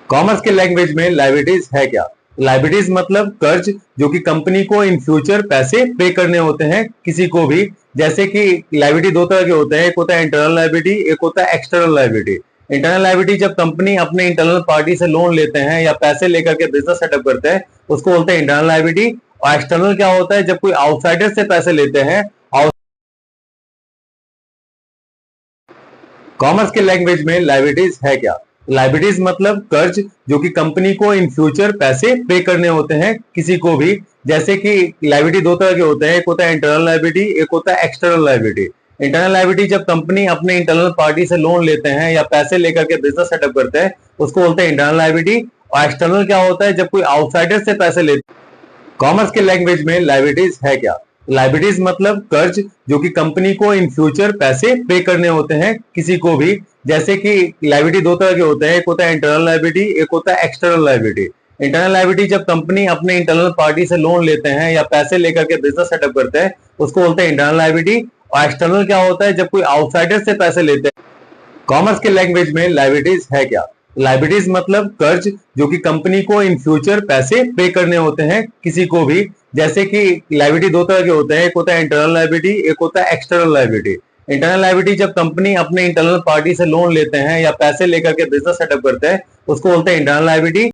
Commerce के language में liabilities है क्या? लायबिलिटीज मतलब कर्ज जो कि कंपनी को इन फ्यूचर पैसे पे करने होते हैं किसी को भी। जैसे कि लायबिलिटी दो तरह के होते हैं, एक होता है इंटरनल लायबिलिटी, एक होता है एक्सटर्नल लायबिलिटी। इंटरनल लायबिलिटी जब कंपनी अपने इंटरनल पार्टी से लोन लेते हैं या पैसे लेकर के बिजनेस सेटअप करते हैं, उसको बोलते हैं इंटरनल लायबिलिटी। और एक्सटर्नल क्या होता है? जब कोई आउटसाइडर से पैसे लेते हैं। कॉमर्स के लैंग्वेज में लायबिलिटीज है क्या? लायबिलिटीज मतलब कर्ज जो कि कंपनी को इन फ्यूचर पैसे पे करने होते हैं किसी को भी। जैसे कि लायबिलिटी दो तरह के होते हैं, एक होता है इंटरनल लायबिलिटी, एक होता है एक्सटर्नल लायबिलिटी। इंटरनल लायबिलिटी जब कंपनी अपने इंटरनल पार्टी से लोन लेते हैं या पैसे लेकर के बिजनेस सेटअप करते हैं, उसको बोलते हैं इंटरनल लायबिलिटी। और एक्सटर्नल क्या होता है? जब कोई आउटसाइडर से पैसे लेते हैं। कॉमर्स के लैंग्वेज में लायबिलिटीज है क्या? लायबिलिटीज मतलब कर्ज जो कि कंपनी को इन फ्यूचर पैसे पे करने होते हैं किसी को भी। जैसे कि लायबिलिटी दो तरह के होते हैं, एक होता है इंटरनल लायबिलिटी, एक होता है एक्सटर्नल लायबिलिटी। इंटरनल लायबिलिटी जब कंपनी अपने इंटरनल पार्टी से लोन लेते हैं या पैसे लेकर के बिजनेस सेटअप करते हैं, उसको बोलते हैं इंटरनल लायबिलिटी। और एक्सटर्नल क्या होता है? जब कोई आउटसाइडर से पैसे लेते हैं। कॉमर्स के लैंग्वेज में लायबिलिटीज है क्या? लायबिलिटीज मतलब कर्ज जो कि कंपनी को इन फ्यूचर पैसे पे करने होते हैं किसी को भी। जैसे कि लायबिलिटी दो तरह के होते हैं, एक होता है इंटरनल लायबिलिटी, एक होता है एक्सटर्नल लायबिलिटी। इंटरनल लायबिलिटी जब कंपनी अपने इंटरनल पार्टी से लोन लेते हैं या पैसे लेकर के बिजनेस सेटअप करते हैं, उसको बोलते हैं इंटरनल लायबिलिटी।